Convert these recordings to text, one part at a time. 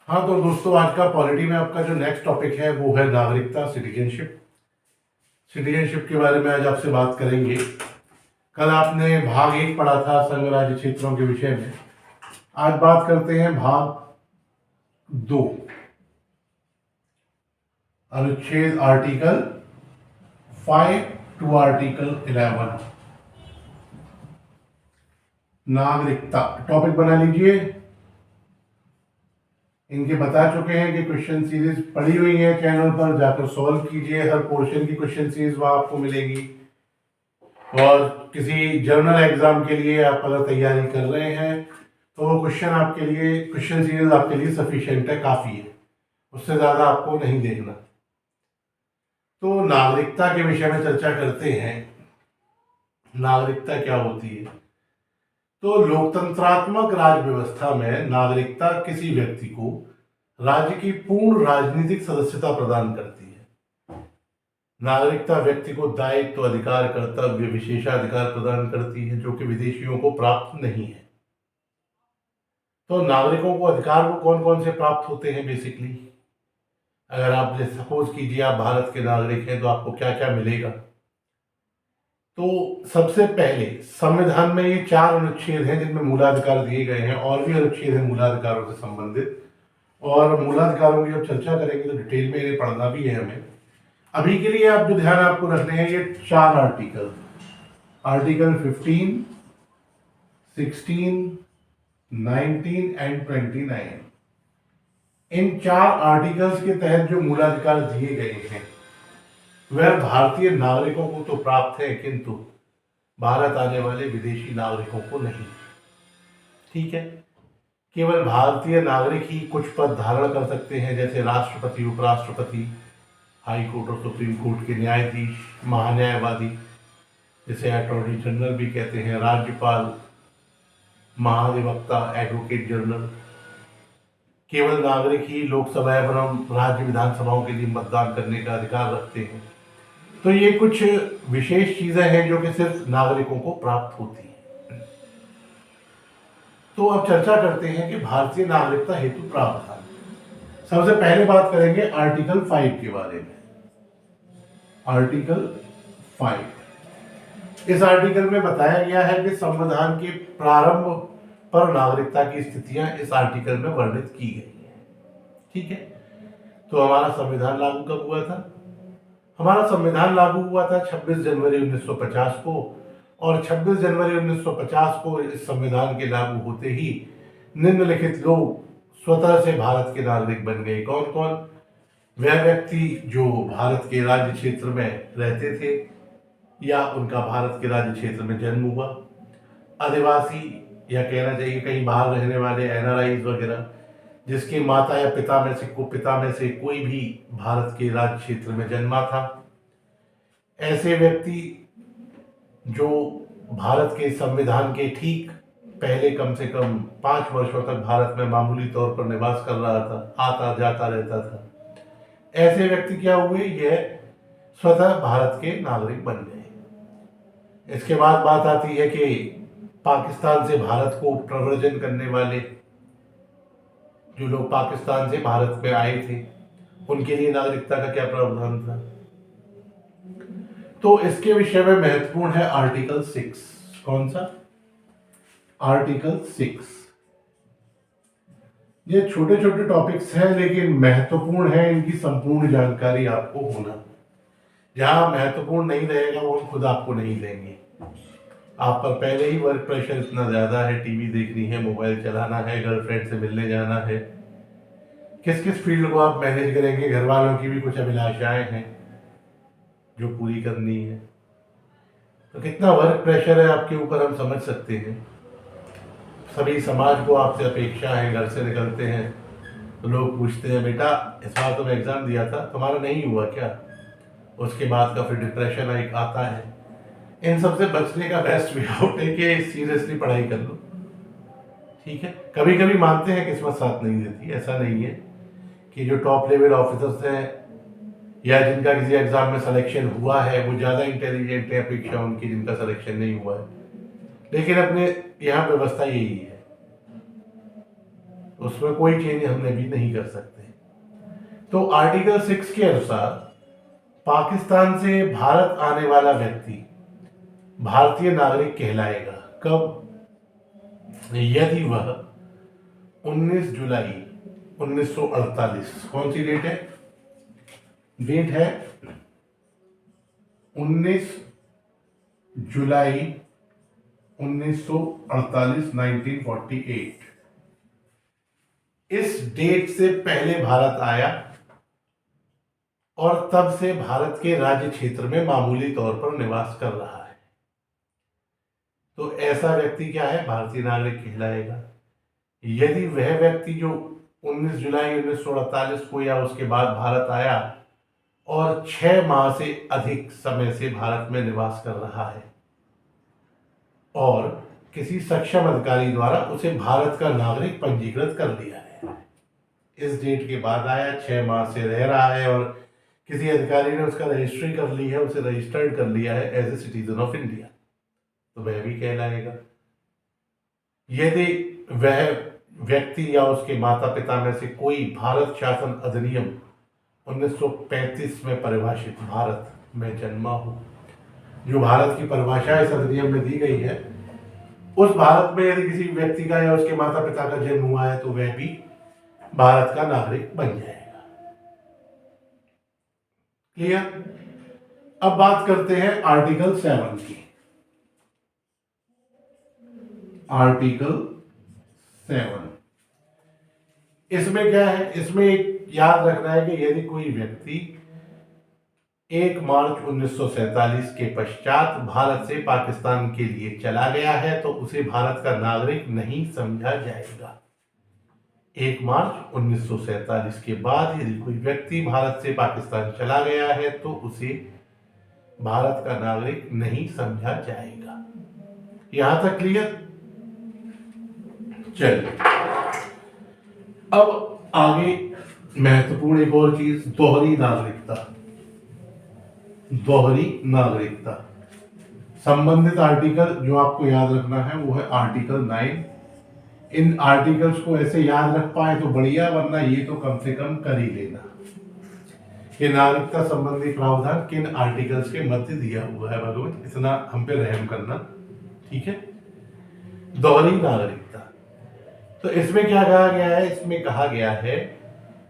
हाँ तो दोस्तों, आज का पॉलिटी में आपका जो नेक्स्ट टॉपिक है वो है नागरिकता, सिटीजनशिप। सिटीजनशिप के बारे में आज आपसे बात करेंगे। कल आपने भाग 1 पढ़ा था संघ राज्य क्षेत्रों के विषय में। आज बात करते हैं भाग 2, अनुच्छेद आर्टिकल 5 टू आर्टिकल 11। नागरिकता टॉपिक बना लीजिए। इनके बता चुके हैं कि क्वेश्चन सीरीज पड़ी हुई है चैनल पर, जाकर सॉल्व कीजिए। हर पोर्शन की क्वेश्चन सीरीज वहां आपको मिलेगी। और किसी जर्नल एग्जाम के लिए आप अगर तैयारी कर रहे हैं तो वो क्वेश्चन सीरीज आपके लिए सफिशिएंट है, काफ़ी है। उससे ज़्यादा आपको नहीं देखना। तो नागरिकता के विषय में चर्चा करते हैं। नागरिकता क्या होती है? तो लोकतंत्रात्मक राज्य व्यवस्था में नागरिकता किसी व्यक्ति को राज्य की पूर्ण राजनीतिक सदस्यता प्रदान करती है। नागरिकता व्यक्ति को दायित्व, अधिकार, कर्तव्य, विशेषाधिकार प्रदान करती है जो कि विदेशियों को प्राप्त नहीं है। तो नागरिकों को अधिकार वो कौन कौन से प्राप्त होते हैं बेसिकली? अगर आप सपोज कीजिए आप भारत के नागरिक हैं तो आपको क्या क्या मिलेगा? तो सबसे पहले संविधान में ये 4 अनुच्छेद हैं जिनमें मूलाधिकार दिए गए हैं, और भी अनुच्छेद हैं मूलाधिकारों से संबंधित। और मूलाधिकारों की जब चर्चा करेंगे तो डिटेल में इन्हें पढ़ना भी है हमें। अभी के लिए आप जो ध्यान आपको रखने हैं ये 4 article, article 15, 16, 19 and 29। In 4 articles के तहत जो मूलाधिकार दिए गए हैं वह भारतीय नागरिकों को तो प्राप्त है, किंतु भारत आने वाले विदेशी नागरिकों को नहीं। ठीक है, केवल भारतीय नागरिक ही कुछ पद धारण कर सकते हैं, जैसे राष्ट्रपति, उपराष्ट्रपति, हाई कोर्ट और सुप्रीम कोर्ट के न्यायाधीश, महान्यायवादी जिसे अटॉर्नी जनरल भी कहते हैं, राज्यपाल, महाधिवक्ता, एडवोकेट जनरल। केवल नागरिक ही लोकसभा एवं राज्य विधानसभाओं के लिए मतदान करने का अधिकार रखते हैं। तो ये कुछ विशेष चीजें हैं जो कि सिर्फ नागरिकों को प्राप्त होती हैं। तो अब चर्चा करते हैं कि भारतीय नागरिकता हेतु प्रावधान। सबसे पहले बात करेंगे आर्टिकल 5 के बारे में। आर्टिकल 5, इस आर्टिकल में बताया गया है कि संविधान के प्रारंभ पर नागरिकता की स्थितियां इस आर्टिकल में वर्णित की गई है। ठीक है, तो हमारा संविधान लागू कब हुआ था? हमारा संविधान लागू हुआ था 26 जनवरी 1950 को। और 26 जनवरी 1950 को इस संविधान के लागू होते ही निम्नलिखित लोग स्वतः से भारत के नागरिक बन गए। कौन कौन? वह व्यक्ति जो भारत के राज्य क्षेत्र में रहते थे या उनका भारत के राज्य क्षेत्र में जन्म हुआ, आदिवासी, या कहना चाहिए कहीं बाहर रहने वाले एनआरआईज वगैरह, जिसके माता या पिता में से कोई भी भारत के राज्य क्षेत्र में जन्मा था। ऐसे व्यक्ति जो भारत के संविधान के ठीक पहले कम से कम 5 वर्षों तक भारत में मामूली तौर पर निवास कर रहा था, आता जाता रहता था, ऐसे व्यक्ति क्या हुए? यह स्वतः भारत के नागरिक बन गए। इसके बाद बात आती है कि पाकिस्तान से भारत को प्रव्रजन करने वाले जो लोग पाकिस्तान से भारत में आए थे, उनके लिए नागरिकता का क्या प्रावधान था? तो इसके विषय में महत्वपूर्ण है आर्टिकल 6। कौन सा? आर्टिकल 6। ये छोटे छोटे टॉपिक्स हैं लेकिन महत्वपूर्ण है, इनकी संपूर्ण जानकारी आपको होना। जहां महत्वपूर्ण नहीं रहेगा वो खुद आपको नहीं देंगे। आप पर पहले ही वर्क प्रेशर इतना ज्यादा है, टीवी देखनी है, मोबाइल चलाना है, गर्लफ्रेंड से मिलने जाना है, किस किस फील्ड को आप मैनेज करेंगे? घर वालों की भी कुछ अभिलाषाएं हैं जो पूरी करनी है। तो कितना वर्क प्रेशर है आपके ऊपर हम समझ सकते हैं। सभी समाज को आपसे अपेक्षा है। घर से निकलते हैं तो लोग पूछते हैं, बेटा इस बार तुम एग्जाम दिया था, तुम्हारा नहीं हुआ क्या? उसके बाद का फिर डिप्रेशन एक आता है। इन सबसे बचने का बेस्ट वे आउट है कि सीरियसली पढ़ाई कर लो। ठीक है, कभी कभी मानते हैं किस्मत साथ नहीं देती, ऐसा नहीं है कि जो टॉप लेवल ऑफिसर्स हैं या जिनका किसी एग्जाम में सिलेक्शन हुआ है वो ज़्यादा इंटेलिजेंट है अपेक्षा उनकी जिनका सिलेक्शन नहीं हुआ है। लेकिन अपने यहाँ व्यवस्था यही है। उसमें कोई चेंज हम भी नहीं कर सकते। तो आर्टिकल 6 के अनुसार पाकिस्तान से भारत आने वाला व्यक्ति भारतीय नागरिक कहलाएगा कब? यदि वह 19 जुलाई 1948, कौन सी डेट है? डेट है 19 जुलाई 1948, 1948। इस डेट से पहले भारत आया और तब से भारत के राज्य क्षेत्र में मामूली तौर पर निवास कर रहा है, तो ऐसा व्यक्ति क्या है? भारतीय नागरिक कहलाएगा। यदि वह व्यक्ति जो 19 जुलाई 1948 को या उसके बाद भारत आया और 6 माह से अधिक समय से भारत में निवास कर रहा है और किसी सक्षम अधिकारी द्वारा उसे भारत का नागरिक पंजीकृत कर दिया है, इस डेट के बाद आया, 6 माह से रह रहा है और किसी अधिकारी ने उसका रजिस्ट्री कर ली है, उसे रजिस्टर्ड कर लिया है as a citizen of India, तो वह भी कहलाएगा। यदि वह व्यक्ति या उसके माता पिता में से कोई भारत शासन अधिनियम 1935 में परिभाषित भारत में जन्मा हो, जो भारत की परिभाषा इस अधिनियम में दी गई है, उस भारत में यदि किसी व्यक्ति का या उसके माता पिता का जन्म हुआ है तो वह भी भारत का नागरिक बन जाएगा। क्लियर? अब बात करते हैं आर्टिकल 7 की। आर्टिकल 7, इसमें क्या है? इसमें एक याद रखना है कि यदि कोई व्यक्ति 1 मार्च 1947 के पश्चात भारत से पाकिस्तान के लिए चला गया है तो उसे भारत का नागरिक नहीं समझा जाएगा। 1 मार्च 1947 के बाद यदि कोई व्यक्ति भारत से पाकिस्तान चला गया है तो उसे भारत का नागरिक नहीं समझा जाएगा। यहां तक क्लियर? चलिए अब आगे महत्वपूर्ण एक और चीज, दोहरी नागरिकता। दोहरी नागरिकता संबंधित आर्टिकल जो आपको याद रखना है वो है आर्टिकल 9। इन आर्टिकल्स को ऐसे याद रख पाए तो बढ़िया, वरना ये तो कम से कम कर ही लेना कि नागरिकता संबंधी प्रावधान किन आर्टिकल्स के मध्य दिया हुआ है। भगवान इतना हम पे रहम करना, ठीक है। दोहरी नागरिकता, तो इसमें क्या कहा गया है? इसमें कहा गया है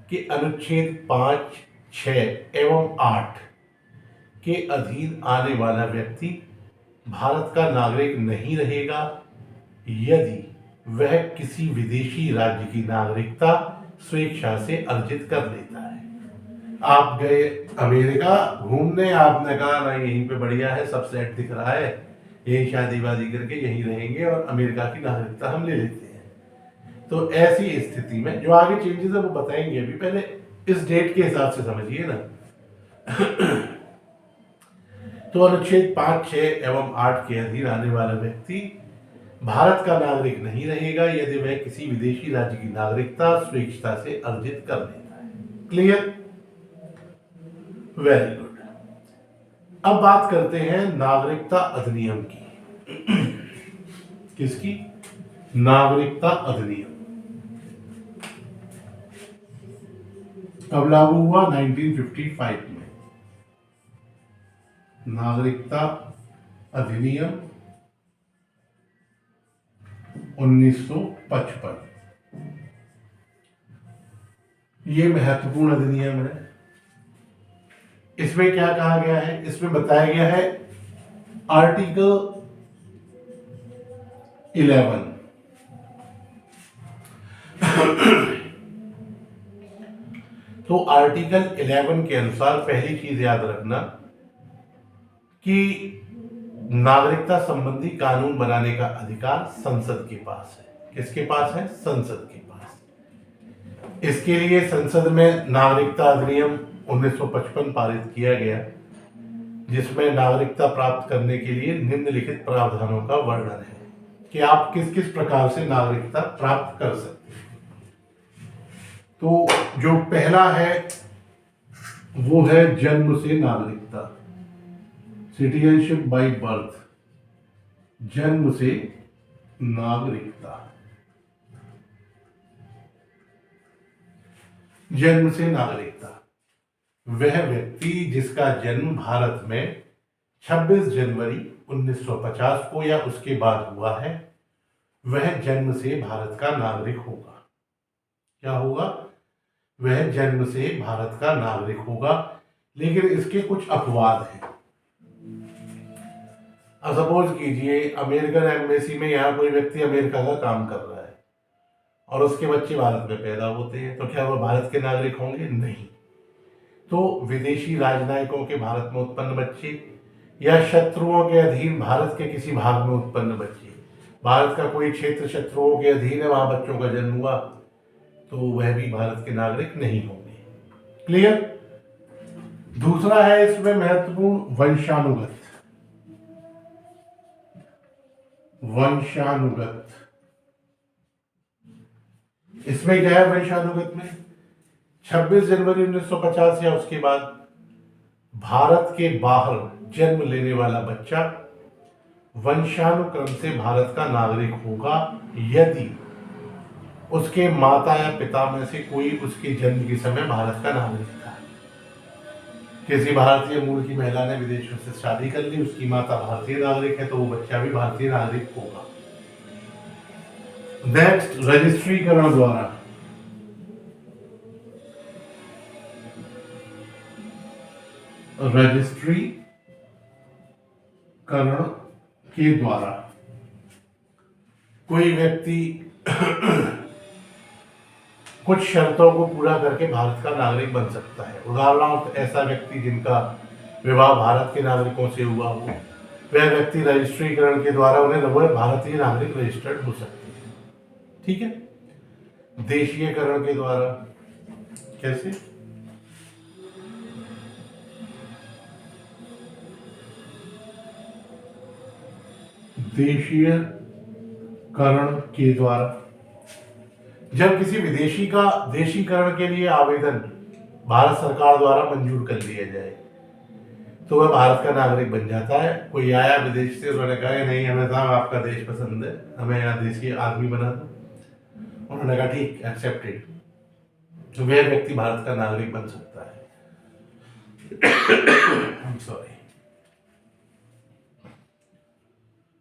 कि अनुच्छेद 5, 6 एवं 8 के अधीन आने वाला व्यक्ति भारत का नागरिक नहीं रहेगा यदि वह किसी विदेशी राज्य की नागरिकता स्वेच्छा से अर्जित कर लेता है। आप गए अमेरिका घूमने, आपने कहा ना यहीं पे बढ़िया है, सब सेट दिख रहा है, यही शादी वादी करके यहीं रहेंगे और अमेरिका की नागरिकता हम ले लेते हैं। तो ऐसी स्थिति में जो आगे चेंजेस है वो बताएंगे, अभी पहले इस डेट के हिसाब से समझिए ना। तो अनुच्छेद 5, 6 एवं 8 के अधीन आने वाला व्यक्ति भारत का नागरिक नहीं रहेगा यदि वह किसी विदेशी राज्य की नागरिकता स्वेच्छा से अर्जित कर लेता है। क्लियर? Very good. अब बात करते हैं नागरिकता अधिनियम की। किसकी? नागरिकता अधिनियम कब लागू हुआ? 1955 में। नागरिकता अधिनियम 1955, ये महत्वपूर्ण अधिनियम है। इसमें क्या कहा गया है? इसमें बताया गया है आर्टिकल 11 तो आर्टिकल 11 के अनुसार पहली चीज याद रखना कि नागरिकता संबंधी कानून बनाने का अधिकार संसद के पास है। किसके पास है? संसद के पास। इसके लिए संसद में नागरिकता अधिनियम 1955 पारित किया गया, जिसमें नागरिकता प्राप्त करने के लिए निम्नलिखित प्रावधानों का वर्णन है कि आप किस किस प्रकार से नागरिकता प्राप्त कर सकते हैं। तो जो पहला है वो है जन्म से नागरिकता, सिटीजनशिप बाय बर्थ, जन्म से नागरिकता। जन्म से नागरिकता, वह व्यक्ति जिसका जन्म भारत में 26 जनवरी 1950 को या उसके बाद हुआ है, वह जन्म से भारत का नागरिक होगा। क्या होगा? वह जन्म से भारत का नागरिक होगा। लेकिन इसके कुछ अपवाद हैं। अब सपोज कीजिए अमेरिकन एम्बेसी में यहाँ कोई व्यक्ति अमेरिका का काम कर रहा है और उसके बच्चे भारत में पैदा होते हैं, तो क्या वह भारत के नागरिक होंगे? नहीं। तो विदेशी राजनयिकों के भारत में उत्पन्न बच्चे या शत्रुओं के अधीन भारत के किसी भाग में उत्पन्न बच्चे, भारत का कोई क्षेत्र शत्रुओं के अधीन है, वहां बच्चों का जन्म हुआ, तो वह भी भारत के नागरिक नहीं होंगे। क्लियर? दूसरा है इसमें महत्वपूर्ण वंशानुगत। वंशानुगत, इसमें क्या है? वंशानुगत में 26 जनवरी 1950 या उसके बाद भारत के बाहर जन्म लेने वाला बच्चा वंशानुक्रम से भारत का नागरिक होगा यदि उसके माता या पिता में से कोई उसके जन्म के समय भारत का नागरिक था। किसी भारतीय मूल की महिला ने विदेशों से शादी कर ली, उसकी माता भारतीय नागरिक है, तो वो बच्चा भी भारतीय नागरिक होगा। नेक्स्ट, रजिस्ट्रीकरण द्वारा। रजिस्ट्रीकरण के द्वारा कोई व्यक्ति कुछ शर्तों को पूरा करके भारत का नागरिक बन सकता है। उदाहरणार्थ, ऐसा व्यक्ति जिनका विवाह भारत के नागरिकों से हुआ हो, वह व्यक्ति रजिस्ट्रीकरण के द्वारा उन्हें भारतीय नागरिक रजिस्टर्ड हो सकते हैं। ठीक है? देशीयकरण के द्वारा कैसे? देशीयकरण के द्वारा जब किसी विदेशी का देशीकरण के लिए आवेदन भारत सरकार द्वारा मंजूर कर लिया जाए तो वह भारत का नागरिक बन जाता है। कोई आया विदेश से, उन्होंने कहा नहीं हमें साहब आपका देश पसंद है, हमें यहाँ देश के आदमी बना दो, उन्होंने कहा ठीक, एक्सेप्टेड, तो वह व्यक्ति भारत का नागरिक बन सकता है। सॉरी।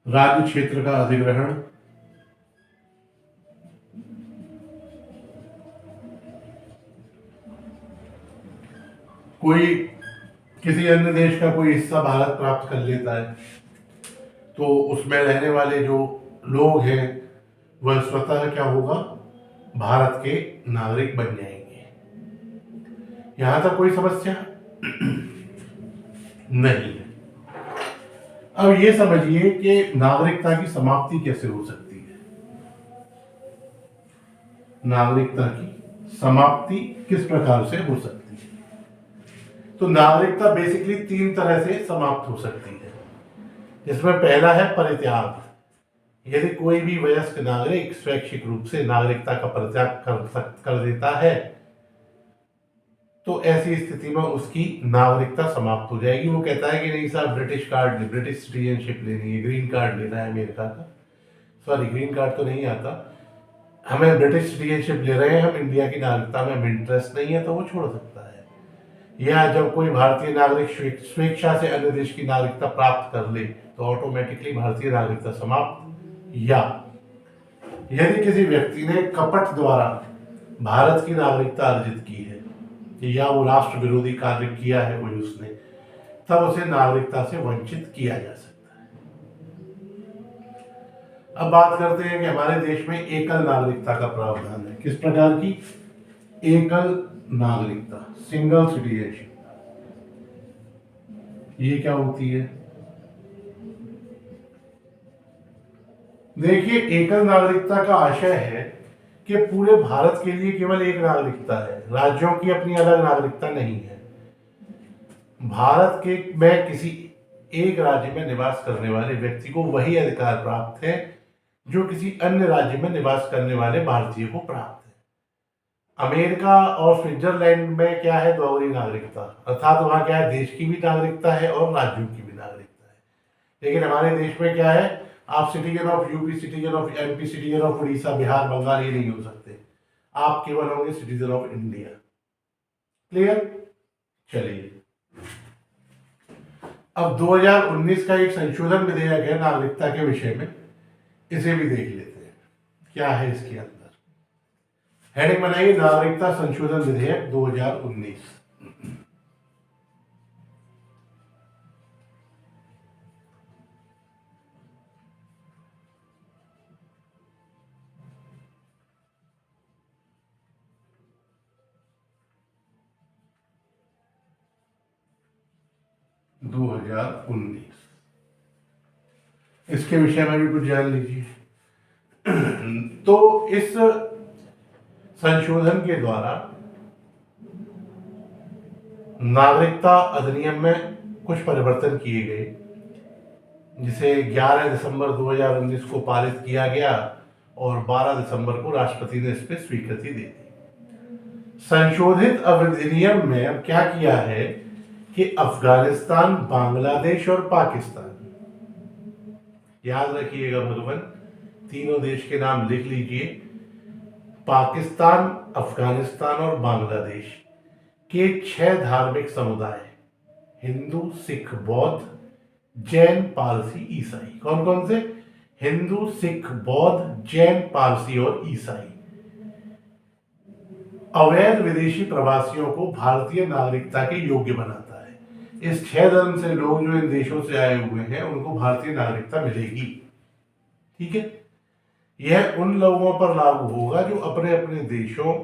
राज्य क्षेत्र का अधिग्रहण, कोई किसी अन्य देश का कोई हिस्सा भारत प्राप्त कर लेता है तो उसमें रहने वाले जो लोग हैं वह स्वतः क्या होगा? भारत के नागरिक बन जाएंगे। यहां तक कोई समस्या नहीं है। अब ये समझिए कि नागरिकता की समाप्ति कैसे हो सकती है। नागरिकता की समाप्ति किस प्रकार से हो सकती है? तो नागरिकता बेसिकली 3 तरह से समाप्त हो सकती है, जिसमें पहला है परित्याग। यदि कोई भी वयस्क नागरिक स्वैच्छिक रूप से नागरिकता का परित्याग कर देता है तो ऐसी स्थिति में उसकी नागरिकता समाप्त हो जाएगी। वो कहता है कि नहीं साहब, ब्रिटिश कार्ड, ब्रिटिश सिटीजनशिप लेनी है, ग्रीन कार्ड लेना है अमेरिका का, सॉरी ग्रीन कार्ड तो नहीं आता, हमें ब्रिटिश सिटीजनशिप ले रहे हैं, हम इंडिया की नागरिकता में हमें इंटरेस्ट नहीं है, तो वो छोड़ सकता है। या जब कोई भारतीय नागरिक स्वेच्छा से अन्य देश की नागरिकता प्राप्त कर ले तो ऑटोमेटिकली भारतीय नागरिकता समाप्त। या यदि किसी व्यक्ति ने कपट द्वारा भारत की नागरिकता अर्जित की है या वो राष्ट्र विरोधी कार्य किया है कोई उसने, तब उसे नागरिकता से वंचित किया जा सकता है। अब बात करते हैं कि हमारे देश में एकल नागरिकता का प्रावधान है। किस प्रकार की? एकल नागरिकता, सिंगल सिटीजनशिप। ये क्या होती है? देखिए, एकल नागरिकता का आशय है कि पूरे भारत के लिए केवल एक नागरिकता है, राज्यों की अपनी अलग नागरिकता नहीं है। भारत के में किसी एक राज्य में निवास करने वाले व्यक्ति को वही अधिकार प्राप्त है जो किसी अन्य राज्य में निवास करने वाले भारतीय को प्राप्त है। अमेरिका और स्विट्जरलैंड में क्या है? दोहरी नागरिकता, अर्थात वहां क्या है? देश की भी नागरिकता है और राज्यों की भी नागरिकता है। लेकिन हमारे देश में क्या है? आप citizen of UP, citizen of MP, citizen of Orissa, Bihar, Bengal ये नहीं हो सकते, आप केवल होंगे सिटीजन ऑफ इंडिया। क्लियर? चलिए, अब 2019 का एक संशोधन विधेयक है नागरिकता के विषय में, इसे भी देख लेते हैं क्या है इसके अंदर। हेडिंग बनाइए, नागरिकता संशोधन विधेयक 2019। इसके विषय में भी कुछ जान लीजिए। तो इस संशोधन के द्वारा नागरिकता अधिनियम में कुछ परिवर्तन किए गए, जिसे 11 दिसंबर 2019 को पारित किया गया और 12 दिसंबर को राष्ट्रपति ने इस पर स्वीकृति दे दी। संशोधित अधिनियम में अब क्या किया है कि अफगानिस्तान, बांग्लादेश और पाकिस्तान, याद रखिएगा भगवान, तीनों देश के नाम लिख लीजिए। पाकिस्तान, अफगानिस्तान और बांग्लादेश के 6 धार्मिक समुदाय, हिंदू, सिख, बौद्ध, जैन, पारसी, ईसाई। कौन कौन से? हिंदू, सिख, बौद्ध, जैन, पारसी और ईसाई अवैध विदेशी प्रवासियों को भारतीय नागरिकता के योग्य बनाता है। इस 6 धर्म से लोग जो इन देशों से आए हुए हैं उनको भारतीय नागरिकता मिलेगी। ठीक है, यह उन लोगों पर लागू होगा जो अपने अपने देशों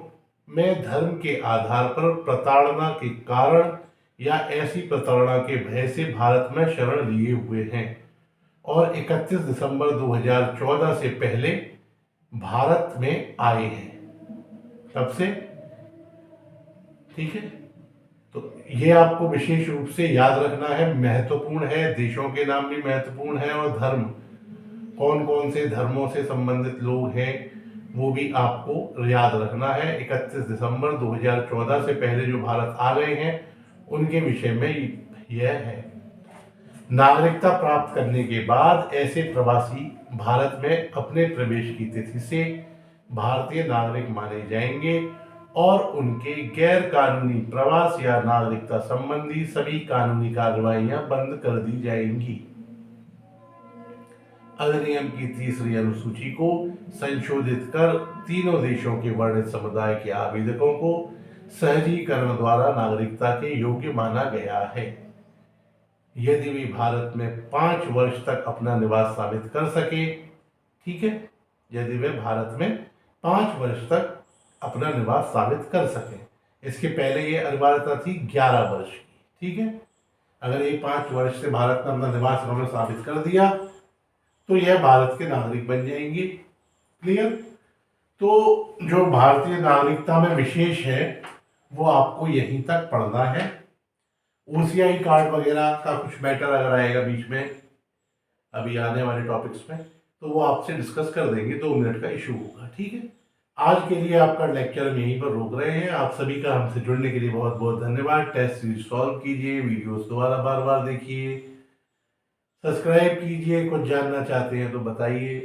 में धर्म के आधार पर प्रताड़ना के कारण या ऐसी प्रताड़ना के भय से भारत में शरण लिए हुए हैं और 31 दिसंबर 2014 से पहले भारत में आए हैं। तब से, ठीक है, तो ये आपको विशेष रूप से याद रखना है, महत्वपूर्ण है। देशों के नाम भी महत्वपूर्ण है और धर्म, कौन कौन से धर्मों से संबंधित लोग हैं वो भी आपको याद रखना है। 31 दिसंबर 2014 से पहले जो भारत आ गए हैं उनके विषय में यह है। नागरिकता प्राप्त करने के बाद ऐसे प्रवासी भारत में अपने प्रवेश की तिथि से भारतीय नागरिक माने जाएंगे और उनके गैर कानूनी प्रवास या नागरिकता संबंधी सभी कानूनी कार्रवाइयां बंद कर दी जाएंगी। अधिनियम की 3री अनुसूची को संशोधित कर तीनों देशों के वर्णित समुदाय के आवेदकों को सहजीकरण द्वारा नागरिकता के योग्य माना गया है यदि वे भारत में 5 वर्ष तक अपना निवास साबित कर सके। ठीक है, यदि वे भारत में 5 वर्ष तक अपना निवास साबित कर सके। इसके पहले ये अनिवार्यता थी 11 वर्ष की। ठीक है, अगर ये 5 वर्ष से भारत में अपना निवास उन्होंने साबित कर दिया तो यह भारत के नागरिक बन जाएंगे। क्लियर? तो जो भारतीय नागरिकता में विशेष है वो आपको यहीं तक पढ़ना है। ओसीआई कार्ड वगैरह का कुछ मैटर अगर आएगा बीच में अभी आने वाले टॉपिक्स में तो वो आपसे डिस्कस कर देंगे, 2 मिनट का इशू होगा। ठीक है, आज के लिए आपका लेक्चर हम यहीं पर रोक रहे हैं। आप सभी का हमसे जुड़ने के लिए बहुत बहुत धन्यवाद। टेस्ट सीरीज सॉल्व कीजिए, वीडियोस दोबारा बार बार देखिए, सब्सक्राइब कीजिए, कुछ जानना चाहते हैं तो बताइए।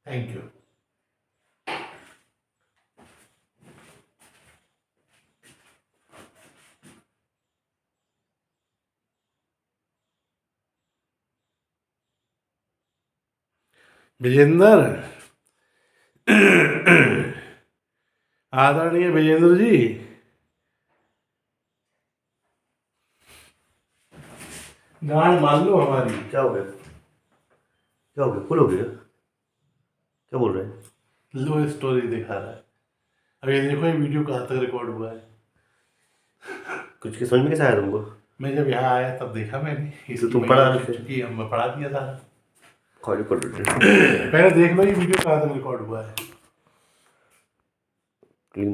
Thank you. विजेंद्र, आदरणीय विजेंद्र जी, गांड मान लो हमारी। क्या हो गया? क्या हो गया? फुल हो गया? क्या बोल रहे हैं? लो स्टोरी दिखा रहा है। अब ये देखो ये वीडियो कहाँ तक रिकॉर्ड हुआ है। कुछ की समझ में कैसे आया तुमको? मैं जब यहाँ आया तब देखा मैंने। तो तुम पढ़ा रहे थे? चूंकि हम पढ़ा दिया था। पहले देख लो ये वीडियो कहाँ तक रिकॉर्ड हुआ है।